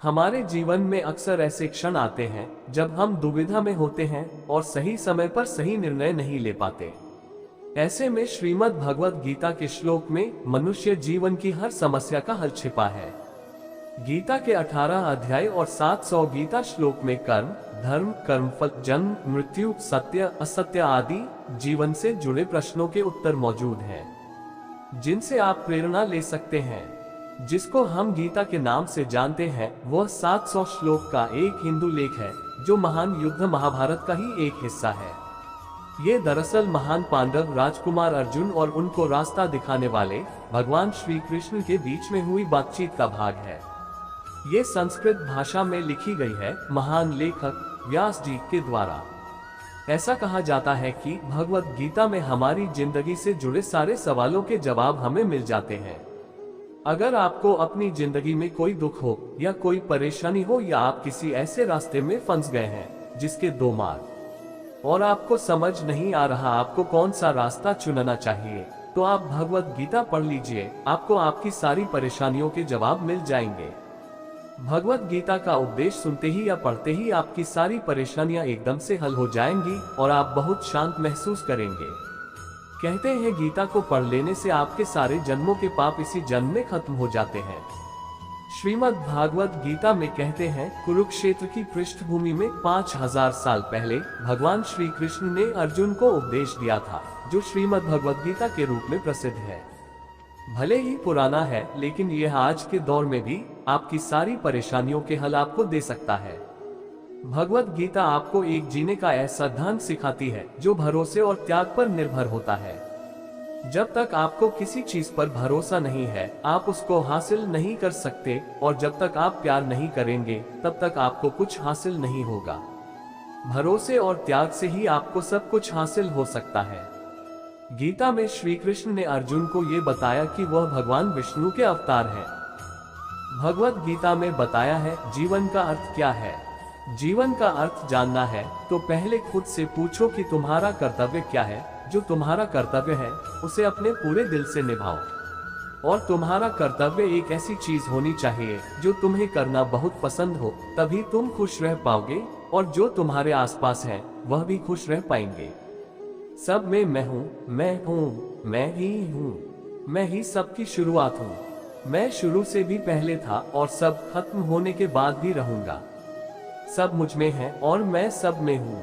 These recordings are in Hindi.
हमारे जीवन में अक्सर ऐसे क्षण आते हैं जब हम दुविधा में होते हैं और सही समय पर सही निर्णय नहीं ले पाते। ऐसे में श्रीमद् भगवत गीता के श्लोक में मनुष्य जीवन की हर समस्या का हल छिपा है। गीता के 18 अध्याय और 700 गीता श्लोक में कर्म, धर्म, कर्मफल, जन्म, मृत्यु, सत्य, असत्य आदि जीवन से जुड़े प्रश्नों के उत्तर मौजूद हैं, जिनसे आप प्रेरणा ले सकते हैं। जिसको हम गीता के नाम से जानते हैं, वह 700 श्लोक का एक हिंदू लेख है जो महान युद्ध महाभारत का ही एक हिस्सा है। ये दरअसल महान पांडव राजकुमार अर्जुन और उनको रास्ता दिखाने वाले भगवान श्री कृष्ण के बीच में हुई बातचीत का भाग है। ये संस्कृत भाषा में लिखी गई है महान लेखक व्यास जी के द्वारा। ऐसा कहा जाता है कि भगवत गीता में हमारी जिंदगी से जुड़े सारे सवालों के जवाब हमें मिल जाते हैं। अगर आपको अपनी जिंदगी में कोई दुख हो या कोई परेशानी हो, या आप किसी ऐसे रास्ते में फंस गए हैं जिसके दो मार्ग और आपको समझ नहीं आ रहा आपको कौन सा रास्ता चुनना चाहिए, तो आप भगवत गीता पढ़ लीजिए। आपको आपकी सारी परेशानियों के जवाब मिल जाएंगे। भगवत गीता का उपदेश सुनते ही या पढ़ते ही आपकी सारी परेशानियां एकदम से हल हो जाएंगी और आप बहुत शांत महसूस करेंगे। कहते हैं गीता को पढ़ लेने से आपके सारे जन्मों के पाप इसी जन्म में खत्म हो जाते हैं। श्रीमद् भागवत गीता में कहते हैं, कुरुक्षेत्र की पृष्ठभूमि में 5000 साल पहले भगवान श्री कृष्ण ने अर्जुन को उपदेश दिया था, जो श्रीमद् भगवत गीता के रूप में प्रसिद्ध है। भले ही पुराना है, लेकिन यह आज के दौर में भी आपकी सारी परेशानियों के हल आपको दे सकता है। भगवत गीता आपको एक जीने का ऐसा ढंग सिखाती है जो भरोसे और त्याग पर निर्भर होता है। जब तक आपको किसी चीज पर भरोसा नहीं है, आप उसको हासिल नहीं कर सकते, और जब तक आप प्यार नहीं करेंगे, तब तक आपको कुछ हासिल नहीं होगा। भरोसे और त्याग से ही आपको सब कुछ हासिल हो सकता है। गीता में श्री कृष्ण ने अर्जुन को ये बताया कि वह भगवान विष्णु के अवतार हैं। भगवत गीता में बताया है जीवन का अर्थ क्या है। जीवन का अर्थ जानना है तो पहले खुद से पूछो कि तुम्हारा कर्तव्य क्या है। जो तुम्हारा कर्तव्य है उसे अपने पूरे दिल से निभाओ, और तुम्हारा कर्तव्य एक ऐसी चीज होनी चाहिए जो तुम्हें करना बहुत पसंद हो, तभी तुम खुश रह पाओगे, और जो तुम्हारे आसपास है वह भी खुश रह पाएंगे। सब में मैं हूँ, मैं हूँ, मैं ही हूँ, मैं ही सबकी शुरुआत हूँ। मैं शुरू से भी पहले था और सब खत्म होने के बाद भी रहूंगा। सब मुझ में है और मैं सब में हूँ।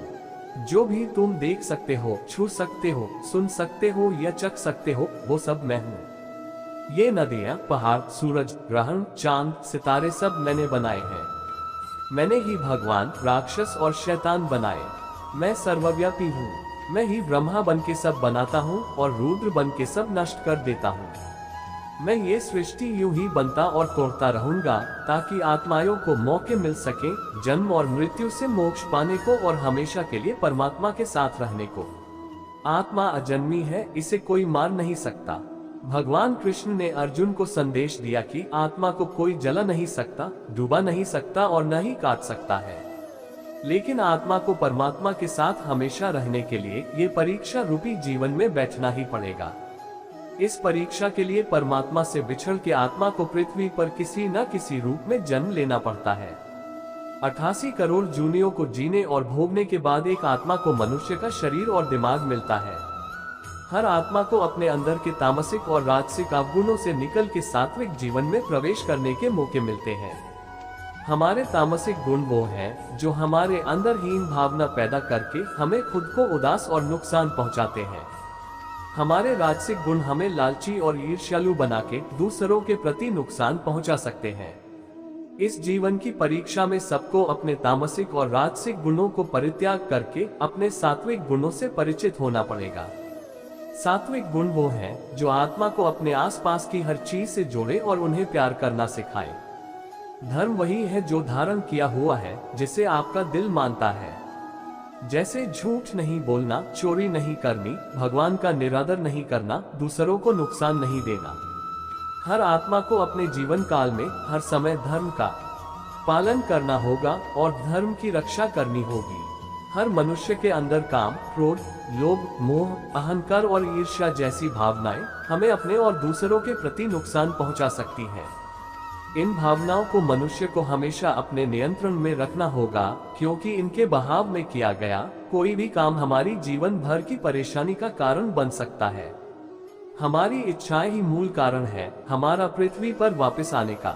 जो भी तुम देख सकते हो, छू सकते हो, सुन सकते हो या चख सकते हो, वो सब मैं हूँ। ये नदियाँ, पहाड़, सूरज, ग्रहण, चांद, सितारे सब मैंने बनाए हैं। मैंने ही भगवान, राक्षस और शैतान बनाए। मैं सर्वव्यापी हूँ। मैं ही ब्रह्मा बन के सब बनाता हूँ और रुद्र बन के सब नष्ट कर देता हूँ। मैं ये सृष्टि यूं ही बनता और तोड़ता रहूंगा ताकि आत्माओं को मौके मिल सके जन्म और मृत्यु से मोक्ष पाने को और हमेशा के लिए परमात्मा के साथ रहने को। आत्मा अजन्मी है, इसे कोई मार नहीं सकता। भगवान कृष्ण ने अर्जुन को संदेश दिया कि आत्मा को कोई जला नहीं सकता, डूबा नहीं सकता और न ही काट सकता है, लेकिन आत्मा को परमात्मा के साथ हमेशा रहने के लिए ये परीक्षा रूपी जीवन में बैठना ही पड़ेगा। इस परीक्षा के लिए परमात्मा से बिछड़ के आत्मा को पृथ्वी पर किसी न किसी रूप में जन्म लेना पड़ता है। 88 करोड़ जूनियों को जीने और भोगने के बाद एक आत्मा को मनुष्य का शरीर और दिमाग मिलता है। हर आत्मा को अपने अंदर के तामसिक और राजसिक अवगुणों से निकल के सात्विक जीवन में प्रवेश करने के मौके मिलते हैं। हमारे तामसिक गुण वो हैं जो हमारे अंदर हीन भावना पैदा करके हमें खुद को उदास और नुकसान पहुंचाते हैं। हमारे राजसिक गुण हमें लालची और ईर्ष्यालु बना के दूसरों के प्रति नुकसान पहुंचा सकते हैं। इस जीवन की परीक्षा में सबको अपने तामसिक और राजसिक गुणों को परित्याग करके अपने सात्विक गुणों से परिचित होना पड़ेगा। सात्विक गुण वो हैं जो आत्मा को अपने आसपास की हर चीज से जोड़े और उन्हें प्यार करना सिखाए। धर्म वही है जो धारण किया हुआ है जिसे आपका दिल मानता है, जैसे झूठ नहीं बोलना, चोरी नहीं करनी, भगवान का निरादर नहीं करना, दूसरों को नुकसान नहीं देना। हर आत्मा को अपने जीवन काल में हर समय धर्म का पालन करना होगा और धर्म की रक्षा करनी होगी। हर मनुष्य के अंदर काम, क्रोध, लोभ, मोह, अहंकार और ईर्ष्या जैसी भावनाएं हमें अपने और दूसरों के प्रति नुकसान पहुंचा सकती हैं। इन भावनाओं को मनुष्य को हमेशा अपने नियंत्रण में रखना होगा, क्योंकि इनके बहाव में किया गया कोई भी काम हमारी जीवन भर की परेशानी का कारण बन सकता है। हमारी इच्छाएं ही मूल कारण है हमारा पृथ्वी पर वापस आने का।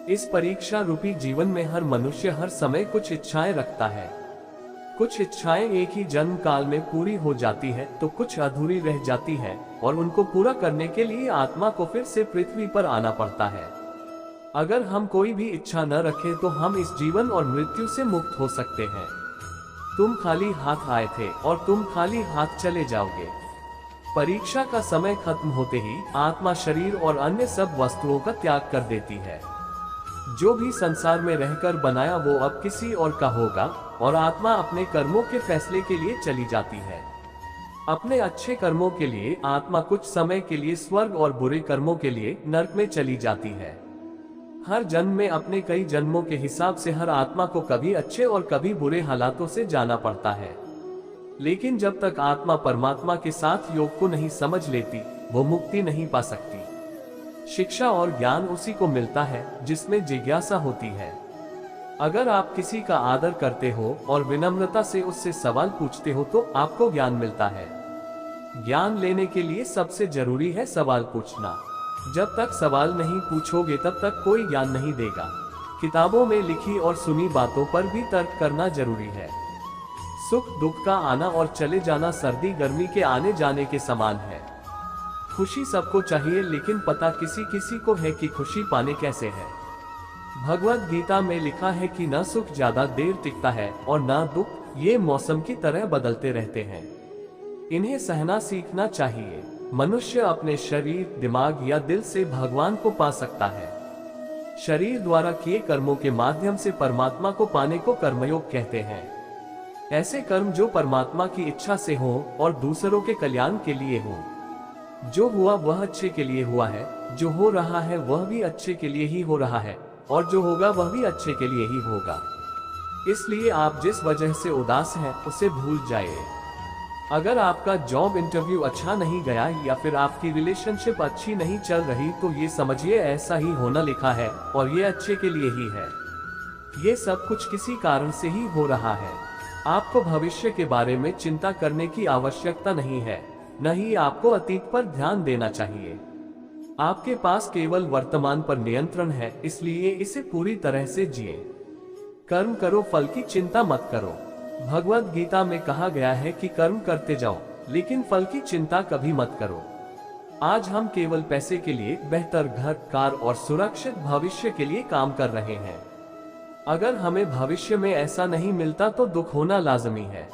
इस परीक्षा रूपी जीवन में हर मनुष्य हर समय कुछ इच्छाएं रखता है। कुछ इच्छाएं एक ही जन्म काल में पूरी हो जाती है तो कुछ अधूरी रह जाती है, और उनको पूरा करने के लिए आत्मा को फिर से पृथ्वी पर आना पड़ता है। अगर हम कोई भी इच्छा न रखें तो हम इस जीवन और मृत्यु से मुक्त हो सकते हैं। तुम खाली हाथ आए थे और तुम खाली हाथ चले जाओगे। परीक्षा का समय खत्म होते ही आत्मा शरीर और अन्य सब वस्तुओं का त्याग कर देती है। जो भी संसार में रहकर बनाया वो अब किसी और का होगा, और आत्मा अपने कर्मों के फैसले के लिए चली जाती है। अपने अच्छे कर्मों के लिए आत्मा कुछ समय के लिए स्वर्ग और बुरे कर्मों के लिए नरक में चली जाती है। हर जन्म में अपने कई जन्मों के हिसाब से हर आत्मा को कभी अच्छे और कभी बुरे हालातों से जाना पड़ता है। लेकिन जब तक आत्मा परमात्मा के साथ योग को नहीं समझ लेती, वो मुक्ति नहीं पा सकती। शिक्षा और ज्ञान उसी को मिलता है जिसमें जिज्ञासा होती है। अगर आप किसी का आदर करते हो और विनम्रता से उससे सवाल पूछते हो तो आपको ज्ञान मिलता है। ज्ञान लेने के लिए सबसे जरूरी है सवाल पूछना। जब तक सवाल नहीं पूछोगे तब तक कोई ज्ञान नहीं देगा। किताबों में लिखी और सुनी बातों पर भी तर्क करना जरूरी है। सुख दुख का आना और चले जाना सर्दी गर्मी के आने जाने के समान है। खुशी सबको चाहिए, लेकिन पता किसी किसी को है कि खुशी पाने कैसे है। भगवद गीता में लिखा है कि न सुख ज्यादा देर टिकता है और न दुख, ये मौसम की तरह बदलते रहते हैं। इन्हें सहना सीखना चाहिए। मनुष्य अपने शरीर, दिमाग या दिल से भगवान को पा सकता है। शरीर द्वारा किए कर्मों के माध्यम से परमात्मा को पाने को कर्मयोग कहते हैं। ऐसे कर्म जो परमात्मा की इच्छा से हो और दूसरों के कल्याण के लिए हो। जो हुआ वह अच्छे के लिए हुआ है, जो हो रहा है वह भी अच्छे के लिए ही हो रहा है, और जो होगा वह भी अच्छे के लिए ही होगा। इसलिए आप जिस वजह से उदास हैं उसे भूल जाइए। अगर आपका जॉब इंटरव्यू अच्छा नहीं गया या फिर आपकी रिलेशनशिप अच्छी नहीं चल रही तो ये समझिए ऐसा ही होना लिखा है और ये अच्छे के लिए ही है। ये सब कुछ किसी कारण से ही हो रहा है। आपको भविष्य के बारे में चिंता करने की आवश्यकता नहीं है, न ही आपको अतीत पर ध्यान देना चाहिए। आपके पास केवल वर्तमान पर नियंत्रण है, इसलिए इसे पूरी तरह से जिए। कर्म करो, फल की चिंता मत करो। भगवद गीता में कहा गया है कि कर्म करते जाओ, लेकिन फल की चिंता कभी मत करो। आज हम केवल पैसे के लिए, बेहतर घर, कार और सुरक्षित भविष्य के लिए काम कर रहे हैं। अगर हमें भविष्य में ऐसा नहीं मिलता तो दुख होना लाजमी है।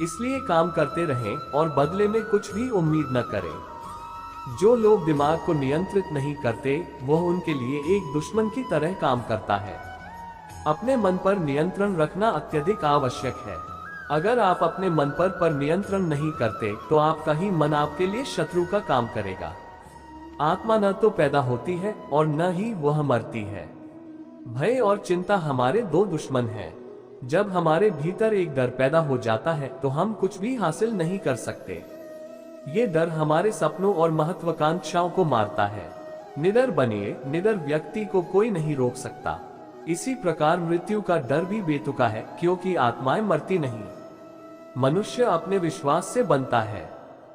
इसलिए काम करते रहें और बदले में कुछ भी उम्मीद न करें। जो लोग दिमाग को नियंत्रित नहीं करते, वह उनके लिए एक दुश्मन की तरह काम करता है। अपने मन पर नियंत्रण रखना अत्यधिक आवश्यक है। अगर आप अपने मन पर नियंत्रण नहीं करते तो आपका ही मन आपके लिए शत्रु का काम करेगा। आत्मा न तो पैदा होती है और न ही वह मरती है। भय और चिंता हमारे दो दुश्मन हैं। जब हमारे भीतर एक डर पैदा हो जाता है तो हम कुछ भी हासिल नहीं कर सकते। ये डर हमारे सपनों और महत्वाकांक्षाओं को मारता है। निडर बनिए, निडर व्यक्ति को कोई नहीं रोक सकता। इसी प्रकार मृत्यु का डर भी बेतुका है, क्योंकि आत्माएं मरती नहीं। मनुष्य अपने विश्वास से बनता है।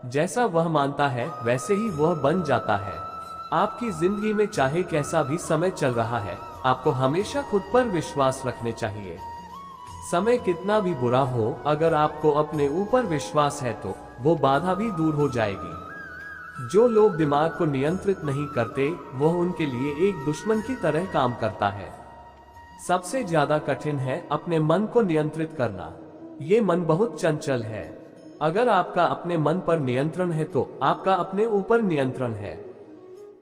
जैसा वह मानता है वैसे ही वह बन जाता है। आपकी जिंदगी में चाहे कैसा भी समय चल रहा है, आपको हमेशा खुद पर विश्वास रखने चाहिए। समय कितना भी बुरा हो, अगर आपको अपने ऊपर विश्वास है तो वो बाधा भी दूर हो जाएगी। जो लोग दिमाग को नियंत्रित नहीं करते, वह उनके लिए एक दुश्मन की तरह काम करता है। सबसे ज्यादा कठिन है अपने मन को नियंत्रित करना। ये मन बहुत चंचल है। अगर आपका अपने मन पर नियंत्रण है तो आपका अपने ऊपर नियंत्रण है।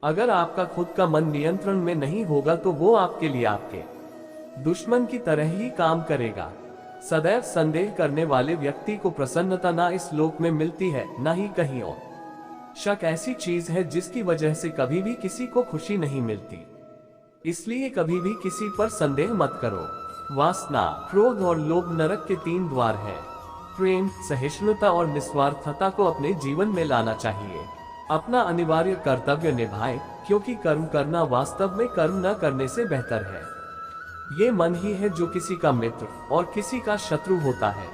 अगर आपका खुद का मन नियंत्रण में नहीं होगा तो वो आपके लिए आपके दुश्मन की तरह ही काम करेगा। सदैव संदेह करने वाले व्यक्ति को प्रसन्नता ना इस लोक में मिलती है, ना ही कहीं और। शक ऐसी चीज है जिसकी वजह से कभी भी किसी को खुशी नहीं मिलती। इसलिए कभी भी किसी पर संदेह मत करो। वासना, क्रोध और लोभ नरक के 3 द्वार हैं। प्रेम, सहिष्णुता और निस्वार्थता को अपने जीवन में लाना चाहिए। अपना अनिवार्य कर्तव्य निभाएं, क्योंकि कर्म करना वास्तव में कर्म न करने से बेहतर है। ये मन ही है जो किसी का मित्र और किसी का शत्रु होता है।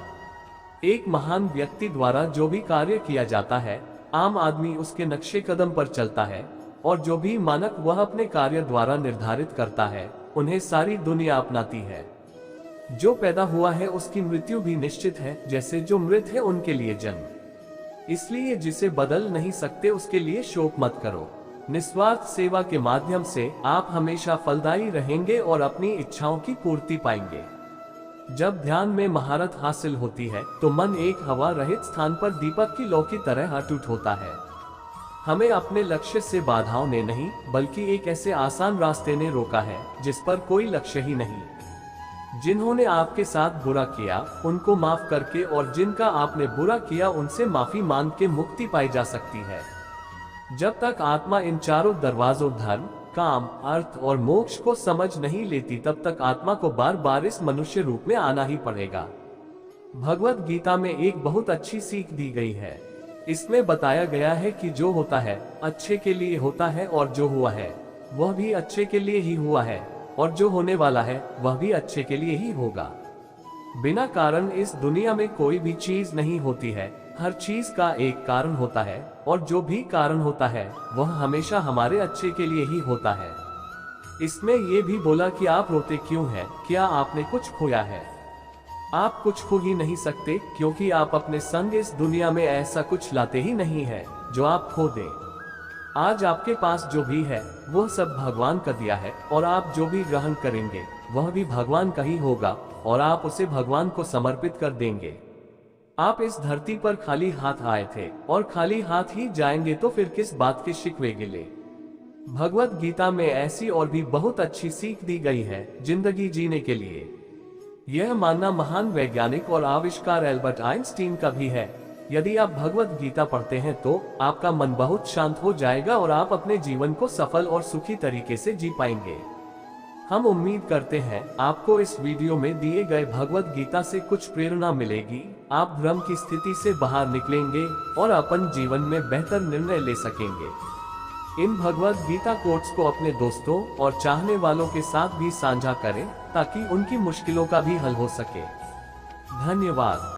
एक महान व्यक्ति द्वारा जो भी कार्य किया जाता है, आम आदमी उसके नक्शे कदम पर चलता है, और जो भी मानक वह अपने कार्य द्वारा निर्धारित करता है, उन्हें सारी दुनिया अपनाती है। जो पैदा हुआ है उसकी मृत्यु भी निश्चित है, जैसे जो मृत है उनके लिए जन्म। इसलिए जिसे बदल नहीं सकते उसके लिए शोक मत करो। निस्वार्थ सेवा के माध्यम से आप हमेशा फलदायी रहेंगे और अपनी इच्छाओं की पूर्ति पाएंगे। जब ध्यान में महारत हासिल होती है तो मन एक हवा रहित स्थान पर दीपक की लौ की तरह अटूट होता है। हमें अपने लक्ष्य से बाधाओं ने नहीं, बल्कि एक ऐसे आसान रास्ते ने रोका है जिस पर कोई लक्ष्य ही नहीं। जिन्होंने आपके साथ बुरा किया उनको माफ करके और जिनका आपने बुरा किया उनसे माफी मांग के मुक्ति पाई जा सकती है। जब तक आत्मा इन चारों दरवाजों धर्म, काम, अर्थ और मोक्ष को समझ नहीं लेती, तब तक आत्मा को बार बार इस मनुष्य रूप में आना ही पड़ेगा। भगवत गीता में एक बहुत अच्छी सीख दी गई है। इसमें बताया गया है कि जो होता है अच्छे के लिए होता है, और जो हुआ है वह भी अच्छे के लिए ही हुआ है, और जो होने वाला है वह भी अच्छे के लिए ही होगा। बिना कारण इस दुनिया में कोई भी चीज नहीं होती है। हर चीज का एक कारण होता है, और जो भी कारण होता है वह हमेशा हमारे अच्छे के लिए ही होता है। इसमें यह भी बोला कि आप रोते क्यों हैं? क्या आपने कुछ खोया है? आप कुछ खो ही नहीं सकते, क्योंकि आप अपने संग इस दुनिया में ऐसा कुछ लाते ही नहीं है जो आप खो दें। आज आपके पास जो भी है वह सब भगवान का दिया है, और आप जो भी ग्रहण करेंगे वह भी भगवान का ही होगा, और आप उसे भगवान को समर्पित कर देंगे। आप इस धरती पर खाली हाथ आए थे और खाली हाथ ही जाएंगे, तो फिर किस बात के शिकवे गिले। भगवत गीता में ऐसी और भी बहुत अच्छी सीख दी गई है जिंदगी जीने के लिए। यह मानना महान वैज्ञानिक और आविष्कार एल्बर्ट आइंस्टीन का भी है। यदि आप भगवत गीता पढ़ते हैं तो आपका मन बहुत शांत हो जाएगा और आप अपने जीवन को सफल और सुखी तरीके से जी पाएंगे। हम उम्मीद करते हैं आपको इस वीडियो में दिए गए भगवत गीता से कुछ प्रेरणा मिलेगी। आप भ्रम की स्थिति से बाहर निकलेंगे और अपन जीवन में बेहतर निर्णय ले सकेंगे। इन भगवत गीता कोट्स को अपने दोस्तों और चाहने वालों के साथ भी साझा करें, ताकि उनकी मुश्किलों का भी हल हो सके। धन्यवाद।